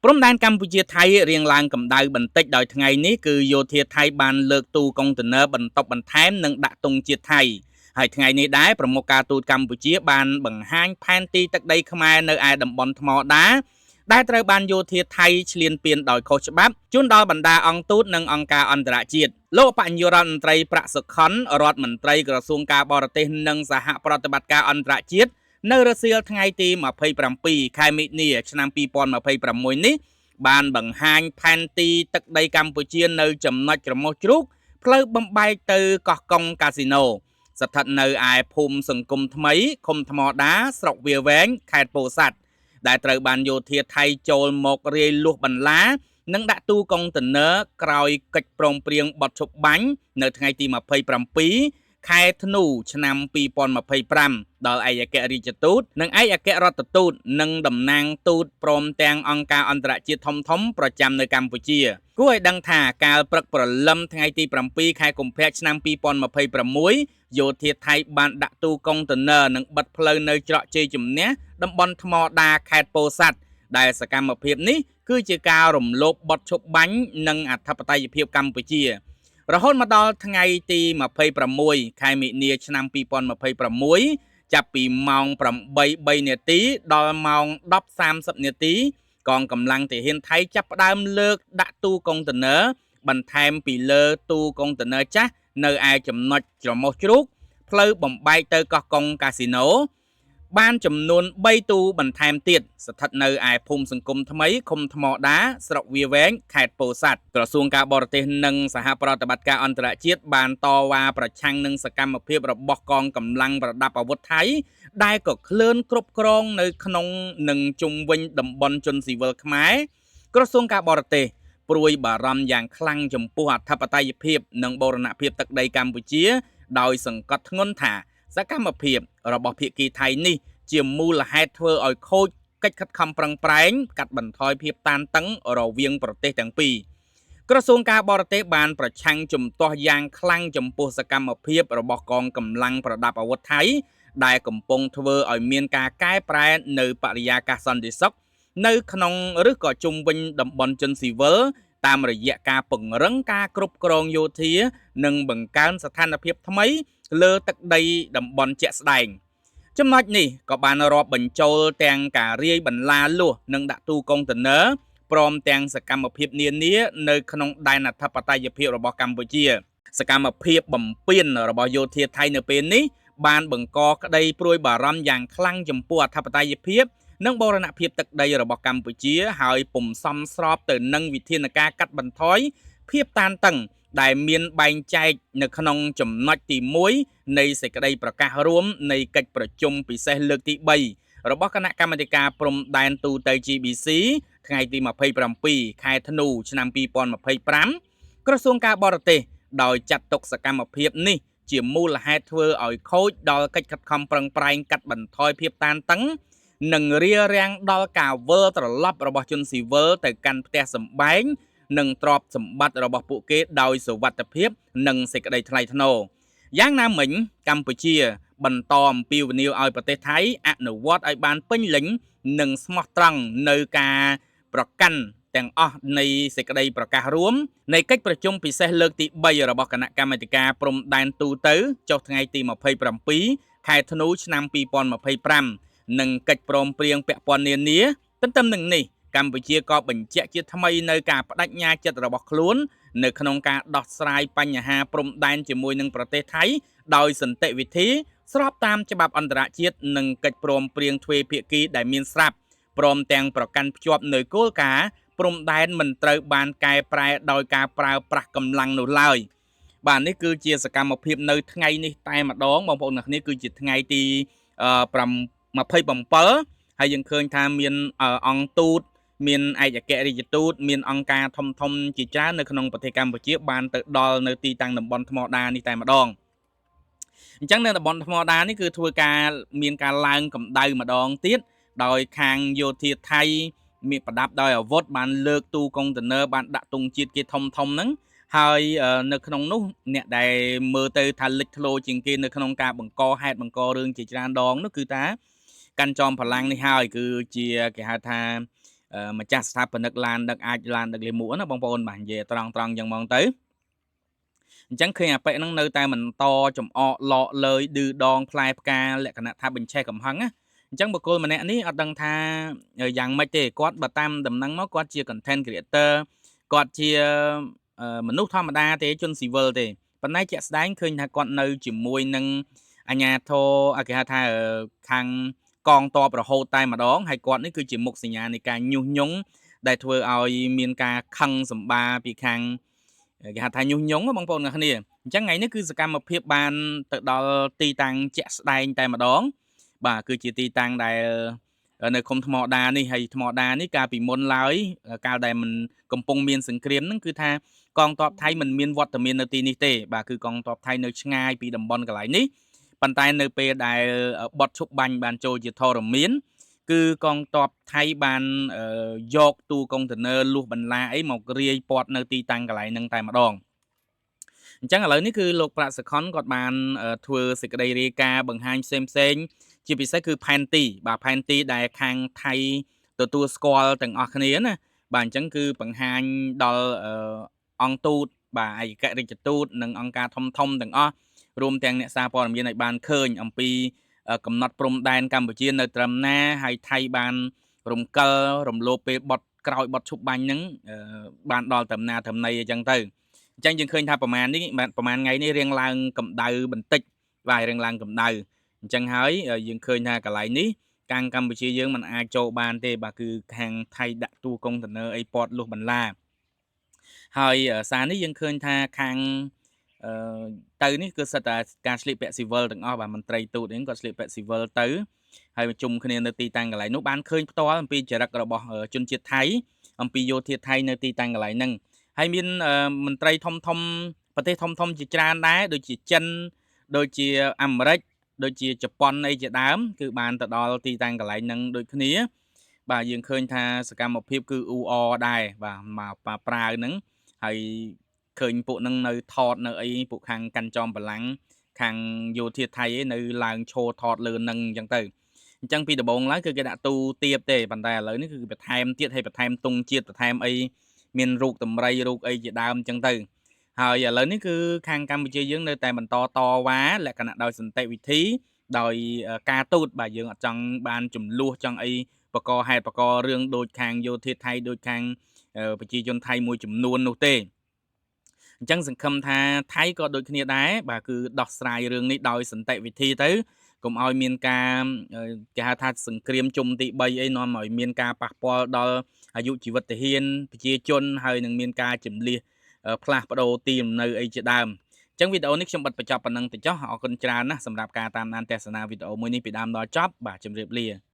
ព្រំដែនកម្ពុជាថៃរៀងឡើងកម្ដៅបន្តិចដោយថ្ងៃនេះគឺយោធាថៃបានលើកទូកុងតឺន័របន្ទប់បន្ថែមនិងដាក់ទង់ជាតិថៃហើយថ្ងៃនេះដែរប្រមុខការទូតកម្ពុជាបានបង្ហាញផែនទីទឹកដីខ្មែរនៅឯតំបន់ថ្មដាដែលត្រូវបានយោធាថៃឈ្លានពានដោយខុសច្បាប់ជូនដល់បណ្ដាអង្គទូតនិងអង្គការអន្តរជាតិលោកបញ្ញរដ្ឋមន្ត្រីប្រាក់សុខុនរដ្ឋមន្ត្រីក្រសួងការបរទេសនិងសហប្រតិបត្តិការអន្តរជាតិនៅរសៀលថ្ងៃទី27ខែមិនិនាឆ្នាំ2026នេះបានបង្ហាញផែនទីទឹកដីកម្ពុជានៅចំណុចច្រមុះជ្រូកផ្លូវបំបែកទៅកោះកុងកាស៊ីណូស្ថិតនៅឯភូមិសង្គមថ្មីឃុំថ្មដាស្រុកវាវែងខេត្តពោធិ៍សាត់ដែលត្រូវបានយោធាថៃចូលមករាយលុះបន្លានិងដាក់ទូកុងតឺន័រក្រោយកិច្ចព្រមព្រៀងបទឈប់បាញ់នៅថ្ងៃទី27ខែធ្នូឆ្នាំ2025ដល់ឯកអគ្គរដ្ឋទូតនិងឯកអគ្គរដ្ឋទូតនិងតំណាងទូតព្រមទាំងអង្គការអន្តរជាតិធំៗប្រចាំនៅកម្ពុជាគួរឲ្យដឹងថាកាលព្រឹកព្រលឹមថ្ងៃទី7ខែកុម្ភៈឆ្នាំ2026យោធាថៃបានដាក់ទូកុងតឺន័រនិងបិទផ្លូវនៅច្រកជ័យជំនះតំបន់ថ្មដាខេត្តពោធិ៍សាត់ដែលសកម្មភាពនេះគឺជាការរំលោភបទឈប់បាញ់និងអធិបតេយ្យភាពកម្ពុជារហូតមកដល់ថ្ងៃទី26ខែមិនិនាឆ្នាំ2026ចាប់ពីម៉ោង 8:03 នាទីដល់ម៉ោង 10:30 នាទីកងកម្លាំងទាហានថៃចាប់ផ្ដើមលើកដាក់ទូកុងតឺន័របន្ថែមពីលើទូកុងតឺន័រចាស់នៅឯចំណុចច្រមុះជ្រូកផ្លូវបំបែកទៅកោះកុងកាស៊ីណូបានចំនួន3ទូបន្ថែមទៀតស្ថិតនៅឯភូមិសង្គមថ្មីឃុំថ្មដាស្រុកវាវែងខេត្តពោធិ៍សាត់ក្រសួងការបរទេសនិងសហប្រតិបត្តិការអន្តរជាតិបានតវ៉ាប្រឆាំងនឹងសកម្មភាពរបស់កងកម្លាំងប្រដាប់អាវុធថៃដែលក៏ឃ្លើនគ្រប់គ្រងនៅក្នុងនិងជុំវិញតំបន់ជនស៊ីវិលខ្មែរក្រសួងការបរទេសព្រួយបារម្ភយ៉ាងខ្លាំងចំពោះអធិបតេយ្យភាពនិងបូរណភាពទឹកដីកម្ពុជាដោយសង្កត់ធ្ងន់ថាសកម្មភាពរបស់ភាគីថៃនេះជាមូលហេតុធ្វើឲ្យខូចកិច្ចខិតខំប្រឹងប្រែងកាត់បន្ថយភាពតានតឹងរវាងប្រទេសទាំងពីរក្រសួងការបរទេសបានប្រឆាំងជំទាស់យ៉ាងខ្លាំងចំពោះសកម្មភាពរបស់កងកម្លាំងប្រដាប់អាវុធថៃដែលកំពុងធ្វើឲ្យមានការកែប្រែនៅបរិយាកាសសន្តិសុខនៅក្នុងឬក៏ជុំវិញតំបន់ជនស៊ីវិលតាមរយៈការពង្រឹងការគ្រប់គ្រងយោធានិងបង្កើនស្ថានភាពថ្មីលើទឹកដីតំបន់ជាក់ស្ដែងចំណុចនេះក៏បានរាប់បញ្ចូលទាំងការរាយបន្លាលួសនិងដាក់ទូកុងតឺន័រព្រមទាំងសកម្មភាពនានានៅក្នុងដែនអធិបតេយ្យភាពរបស់កម្ពុជាសកម្មភាពបំពានរបស់យោធាថៃនៅពេលនេះបានបង្កក្តីព្រួយបារម្ភយ៉ាងខ្លាំងចំពោះអធិបតេយ្យភាពនិងបូរណភាពទឹកដីរបស់កម្ពុជាហើយពុំសមស្របទៅនឹងវិធានការកាត់បន្ថយភាពតានតឹងដែលមានបែងចែកនៅក្នុងចំណុចទី1នៃសេចក្តីប្រកាសរួមនៃកិច្ចប្រជុំពិសេសលើកទី3របស់គណៈកម្មាធិការព្រំដែនទូទៅ GBC ថ្ងៃទី27ខែធ្នូឆ្នាំ2025ក្រសួងការបរទេសដោយចាត់ទុកសកម្មភាពនេះជាមូលហេតុធ្វើឲ្យខូចដល់កិច្ចខិតខំប្រឹងប្រែងកាត់បន្ថយភាពតានតឹងនិងរារាំងដល់ការវិលត្រឡប់របស់ជនស៊ីវិលទៅកាន់ផ្ទះសម្បែងនិងទ្រព្យសម្បត្តិរបស់ពួកគេដោយសុវត្ថិភាពនិងសេចក្តីថ្លៃថ្នូរយ៉ាងណាមិញកម្ពុជាបន្តអំពាវនាវឲ្យប្រទេសថៃអនុវត្តឲ្យបានពេញលេញនិងស្មោះត្រង់នៅការប្រកាន់ទាំងអស់នៃសេចក្តីប្រកាសរួមនៃកិច្ចប្រជុំពិសេសលើកទី3របស់គណៈកម្មាធិការព្រំដែនទូទៅចុះថ្ងៃទី27ខែធ្នូឆ្នាំ2025និងកិច្ចព្រមព្រៀងពាក់ព័ន្ធនានាទន្ទឹមនឹងនេះកម្ពុជាក៏បញ្ជាក់ជាថ្មីនៅការបដិញ្ញាចិត្តរបស់ខ្លួននៅក្នុងការដោះស្រាយបញ្ហាព្រំដែនជាមួយនឹងប្រទេសថៃដោយសន្តិវិធីស្របតាមច្បាប់អន្តរជាតិនិងកិច្ចព្រមព្រៀងទ្វេភាគីដែលមានស្រាប់ព្រមទាំងប្រកាន់ភ្ជាប់នៅគោលការណ៍ព្រំដែនមិនត្រូវបានកែប្រែដោយការប្រើប្រាស់កម្លាំងនោះឡើយបាទនេះគឺជាសកម្មភាពនៅថ្ងៃនេះតែម្ដងបងប្អូនអ្នកគ្នាគឺជាថ្ងៃទី27ហើយយើងឃើញថាមានអង្គទូតមានឯកអគ្គរដ្ឋទូតមានអង្គការធំជាច្រើននៅក្នុងប្រទេសកម្ពុជាបានទៅដល់នៅទីតាំងតំបន់ថ្មដានេះតែម្ដងអញ្ចឹងនៅតំបន់ថ្មដានេះគឺធ្វើការមានការឡើងកម្ដៅម្ដងទៀតដោយខាងយោធាថៃមានប្រដាប់ដោយអាវុធបានលើកទូកុងតឺន័របានដាក់ទង់ជាតិគេធំហ្នឹងហើយនៅក្នុងនោះអ្នកដែលមើលទៅថាលេចធ្លោជាងគេនៅក្នុងការបង្កហេតុបង្ករឿងជាច្រើនដងនោះគឺថាកាន់ចំផល្លាំងនេះហើយគឺជាគេហៅថា ម្ចាស់ស្ថាបនិកឡានដឹកអាចឡានដឹកលាមកណាបងប្អូនបាទនិយាយត្រង់ៗចឹងហ្មងទៅអញ្ចឹងឃើញអាប៉ិហ្នឹងនៅតែបន្តចំអកឡកលើយឌឺដងផ្លែផ្កាលក្ខណៈថាបញ្ឆេះកំហឹងណាអញ្ចឹងបុគ្គលម្នាក់នេះអត់ដឹងថាយ៉ាងម៉េចទេគាត់បើតាមដំណឹងមកគាត់ជា content creator គាត់ជាមនុស្សធម្មតាទេជនស៊ីវិលទេប៉ុន្តែជាក់ស្ដែងឃើញថាគាត់នៅជាមួយនឹងអាជ្ញាធរគេហៅថាខាងកងទ័ពរហូតតែម្ដងហើយគាត់នេះគឺជាមុខសញ្ញានៃការញុះញង់ដែលធ្វើឲ្យមានការខឹងសម្បាពីខាងគេហៅថាញុះញង់បងប្អូនអ្នកគ្នាអញ្ចឹងថ្ងៃនេះគឺសកម្មភាពបានទៅដល់ទីតាំងជាក់ស្ដែងតែម្ដងបាទគឺជាទីតាំងដែលនៅឃុំថ្មដានេះហើយថ្មដានេះកាលពីមុនឡើយកាលដែលមិនកំពុងមានសង្គ្រាមហ្នឹងគឺថាកងទ័ពថៃមិនមានវត្តមាននៅទីនេះទេបាទគឺកងទ័ពថៃនៅឆ្ងាយពីតំបន់កន្លែងនេះប៉ុន្តែនៅពេលដែលបត់ឈប់បាញ់បានចូលជាធរមានគឺកងទ័ពថៃបានយកទូកុងតឺន័រលួសបន្លាអីមករាយព័ទ្ធនៅទីតាំងកន្លែងហ្នឹងតែម្ដងអញ្ចឹងឥឡូវនេះគឺលោកប្រាក់សខុនគាត់បានធ្វើសេចក្តីរាយការណ៍បង្ហាញផ្សេងៗជាពិសេសគឺផែនទីបាទផែនទីដែលខាងថៃទទួលស្គាល់ទាំងអស់គ្នាណាបាទអញ្ចឹងគឺបង្ហាញដល់អង្គទូតបាទឯករាជ្យទូតនិងអង្គការធំៗទាំងអស់រួមទាំងអ្នកសារព័ត៌មានឲ្យបានឃើញអំពីកំណត់ព្រំដែនកម្ពុជានៅត្រឹមណាហើយថៃបានរំកិលរំលោភពេលបត់ក្រោយបត់ឈប់បាញ់ហ្នឹងបានដល់ត្រឹមណាត្រឹមណីអញ្ចឹងទៅអញ្ចឹងយើងឃើញថាប្រហែលថ្ងៃនេះរៀងឡើងកម្ដៅបន្តិចបាទរៀងឡើងកម្ដៅអញ្ចឹងហើយយើងឃើញថាកន្លែងនេះកាំងកម្ពុជាយើងមិនអាចចូលបានទេបាទគឺខាងថៃដាក់ទូកុងតឺន័រអីព័ទ្ធលុះបន្លាហើយសារនេះយើងឃើញថាខាងទៅនេះគឺសិតតែការឆ្លៀកពាក់ស៊ីវិលទាំងអស់បាទមន្ត្រីទូតហ្នឹងគាត់ឆ្លៀកពាក់ស៊ីវិលទៅហើយប្រជុំគ្នានៅទីតាំងកន្លែងនោះបានឃើញផ្ទាល់អំពីចរិតរបស់ជនជាតិថៃអំពីយោធាថៃនៅទីតាំងកន្លែងហ្នឹងហើយមានមន្ត្រីធំប្រទេសធំជាច្រើនដែរដូចជាចិនដូចជាអាមេរិកដូចជាជប៉ុនអីជាដើមគឺបានទៅដល់ទីតាំងកន្លែងហ្នឹងដូចគ្នាបាទយើងឃើញថាសកម្មភាពគឺអ៊ូអដែរបាទមកប្រាវហ្នឹងហើយឃើញពួកហ្នឹងនៅថតនៅអីពួកខាងកាន់ចំបលាំងខាងយោធាថៃឯនៅឡើងឈរថតលើនឹងអញ្ចឹងទៅអញ្ចឹងពីដំបូងឡើយគឺគេដាក់ទូទៀបទេប៉ុន្តែឥឡូវនេះគឺបន្ថែមទៀតហើយបន្ថែមទង់ជាតិបន្ថែមអីមានរូបតម្រៃរូបអីជាដើមអញ្ចឹងទៅហើយឥឡូវនេះគឺខាងកម្ពុជាយើងនៅតែបន្តតវ៉ាលក្ខណៈដោយសន្តិវិធីដោយការទូតបាទយើងអត់ចង់បានចំនួនចង់អីបកហេតុបករឿងដូចខាងយោធាថៃដូចខាងប្រជាជនថៃមួយចំនួននោះទេអញ្ចឹងសង្ឃឹមថាថៃក៏ដូចគ្នាដែរបាទគឺដោះស្រាយរឿងនេះដោយសន្តិវិធីទៅកុំឲ្យមានការគេហៅថាសង្គ្រាមជុំទី3អីនាំឲ្យមានការប៉ះពាល់ដល់អាយុជីវិតទាហានប្រជាជនហើយនឹងមានការជំលះផ្លាស់ប្ដូរទីលំនៅអីជាដើមអញ្ចឹងវីដេអូនេះខ្ញុំបិទបញ្ចប់ប៉ុណ្ណឹងទៅចុះអរគុណច្រើនណាស់សម្រាប់ការតាមដានទស្សនាវីដេអូមួយនេះពីដើមដល់ចប់បាទជម្រាបលា